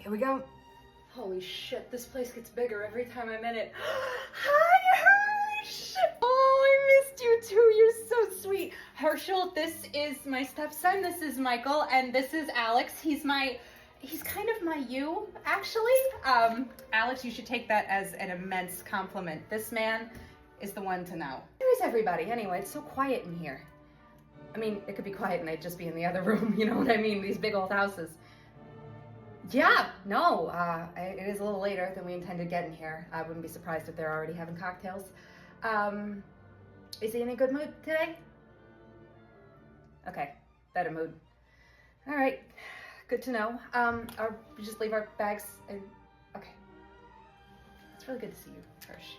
Here we go. Holy shit, this place gets bigger every time I'm in it. Hi, Hirsch! Oh, I missed you too. You're so sweet. Herschel, this is my stepson. This is Michael, and this is Alex. He's kind of my you, actually. Alex, you should take that as an immense compliment. This man is the one to know. Where is everybody anyway? It's so quiet in here. I mean, it could be quiet and I'd just be in the other room, you know what I mean? These big old houses. Yeah, no, it is a little later than we intended getting here. I wouldn't be surprised if they're already having cocktails. Is he in a good mood today? Okay, better mood. All right, good to know. We just leave our bags and, okay. It's really good to see you, Hirsch.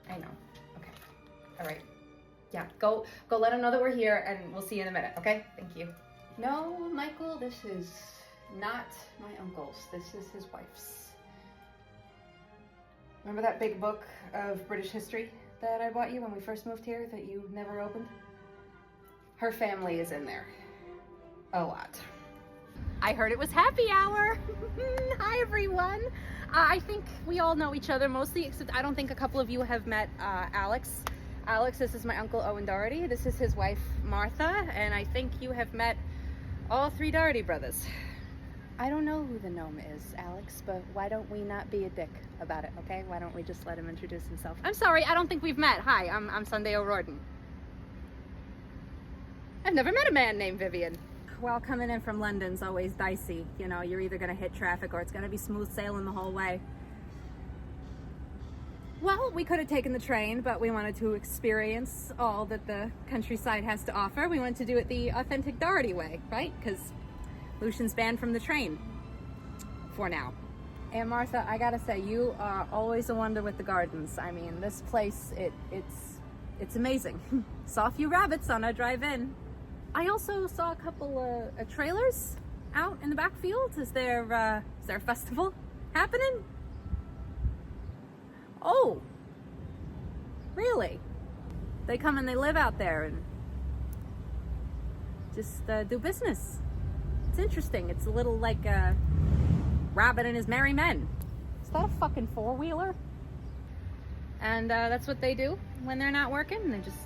I know, okay, all right. Yeah, go let him know that we're here and we'll see you in a minute, okay? Thank you. No, Michael, this is not my uncle's. This is his wife's. Remember that big book of British history that I bought you when we first moved here that you never opened? Her family is in there. A lot. I heard it was happy hour. Hi, everyone. I think we all know each other mostly, except I don't think a couple of you have met Alex. Alex, this is my uncle Owen Doherty. This is his wife Martha, and I think you have met all three Doherty brothers. I don't know who the gnome is, Alex, but why don't we not be a dick about it, okay? Why don't we just let him introduce himself? I'm sorry, I don't think we've met. Hi, I'm Sunday O'Riordan. I've never met a man named Vivian. Well, coming in from London's always dicey. You know, you're either gonna hit traffic or it's gonna be smooth sailing the whole way. Well, we could have taken the train, but we wanted to experience all that the countryside has to offer. We wanted to do it the authentic Doherty way, right? Because Lucian's banned from the train. For now. Aunt Martha, I gotta say, you are always a wonder with the gardens. I mean, this place, it's amazing. Saw a few rabbits on our drive in. I also saw a couple of trailers out in the backfield. Is there a festival happening? Oh, really? They come and they live out there and just do business. It's interesting. It's a little like Rabbit and his merry men. Is that a fucking four-wheeler? And that's what they do when they're not working. They just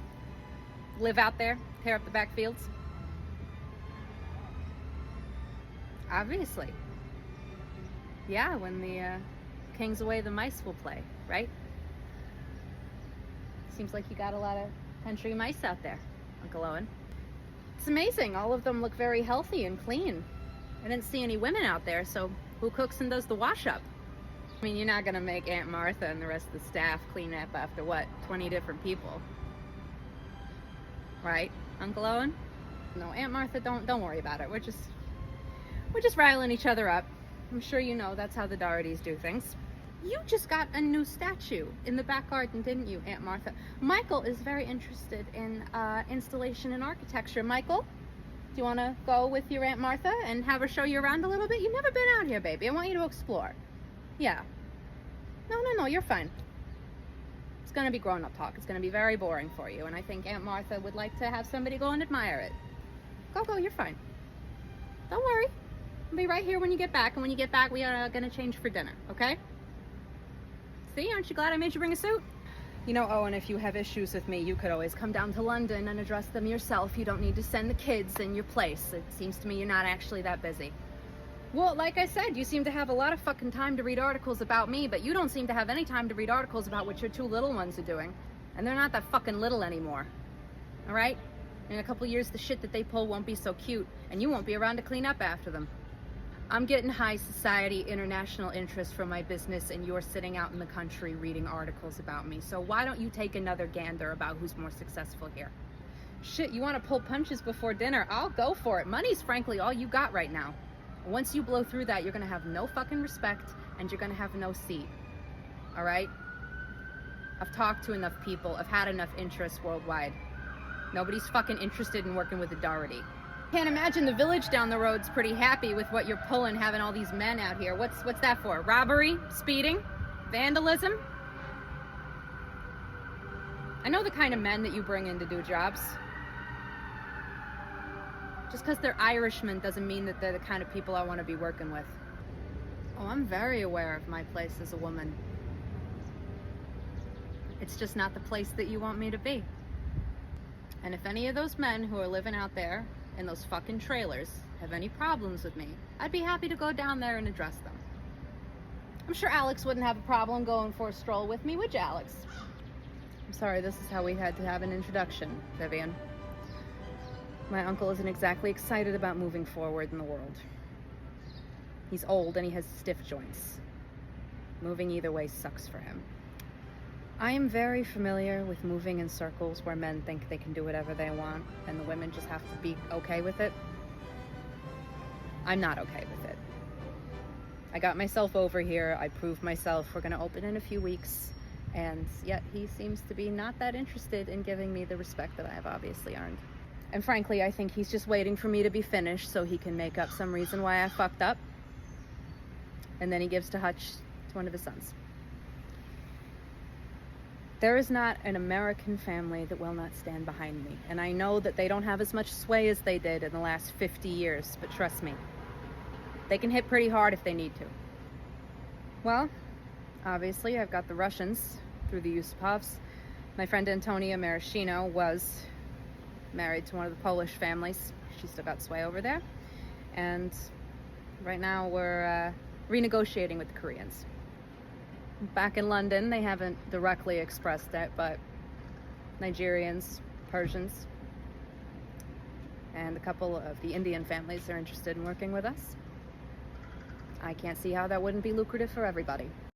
live out there, tear up the backfields. Obviously. Yeah, when the king's away, the mice will play, right? Seems like you got a lot of country mice out there, Uncle Owen. It's amazing. All of them look very healthy and clean. I didn't see any women out there, so who cooks and does the wash-up? I mean, you're not gonna make Aunt Martha and the rest of the staff clean up after, what, 20 different people? Right, Uncle Owen? No, Aunt Martha, don't worry about it. We're just riling each other up. I'm sure you know that's how the Dohertys do things. You just got a new statue in the back garden, didn't you, Aunt Martha? Michael is very interested in installation and architecture. Michael, do you want to go with your Aunt Martha and have her show you around a little bit? You've never been out here, baby. I want you to explore. Yeah. No, you're fine. It's going to be grown-up talk. It's going to be very boring for you, and I think Aunt Martha would like to have somebody go and admire it. Go, you're fine. Don't worry. I'll be right here when you get back, and when you get back, we are going to change for dinner, okay? See, aren't you glad I made you bring a suit? You know, Owen, if you have issues with me, you could always come down to London and address them yourself. You don't need to send the kids in your place. It seems to me you're not actually that busy. Well, like I said, you seem to have a lot of fucking time to read articles about me, but you don't seem to have any time to read articles about what your two little ones are doing. And they're not that fucking little anymore. All right? In a couple years, the shit that they pull won't be so cute, and you won't be around to clean up after them. I'm getting high society international interest from my business, and you're sitting out in the country reading articles about me. So why don't you take another gander about who's more successful here? Shit, you want to pull punches before dinner? I'll go for it. Money's frankly all you got right now. Once you blow through that, you're going to have no fucking respect, and you're going to have no seat. All right? I've talked to enough people. I've had enough interest worldwide. Nobody's fucking interested in working with a Doherty. Can't imagine the village down the road's pretty happy with what you're pulling, having all these men out here. What's that for? Robbery? Speeding? Vandalism? I know the kind of men that you bring in to do jobs. Just because they're Irishmen doesn't mean that they're the kind of people I want to be working with. Oh, I'm very aware of my place as a woman. It's just not the place that you want me to be. And if any of those men who are living out there in those fucking trailers have any problems with me, I'd be happy to go down there and address them. I'm sure Alex wouldn't have a problem going for a stroll with me, would you, Alex? I'm sorry, this is how we had to have an introduction, Vivian. My uncle isn't exactly excited about moving forward in the world. He's old and he has stiff joints. Moving either way sucks for him. I am very familiar with moving in circles where men think they can do whatever they want and the women just have to be okay with it. I'm not okay with it. I got myself over here, I proved myself, we're gonna open in a few weeks, and yet he seems to be not that interested in giving me the respect that I have obviously earned. And frankly, I think he's just waiting for me to be finished so he can make up some reason why I fucked up. And then he gives to Hutch to one of his sons. There is not an American family that will not stand behind me. And I know that they don't have as much sway as they did in the last 50 years, but trust me, they can hit pretty hard if they need to. Well, obviously I've got the Russians through the Yusupovs. My friend Antonia Maraschino was married to one of the Polish families. She's still got sway over there. And right now we're renegotiating with the Koreans. Back in London, they haven't directly expressed it, but Nigerians, Persians, and a couple of the Indian families are interested in working with us. I can't see how that wouldn't be lucrative for everybody.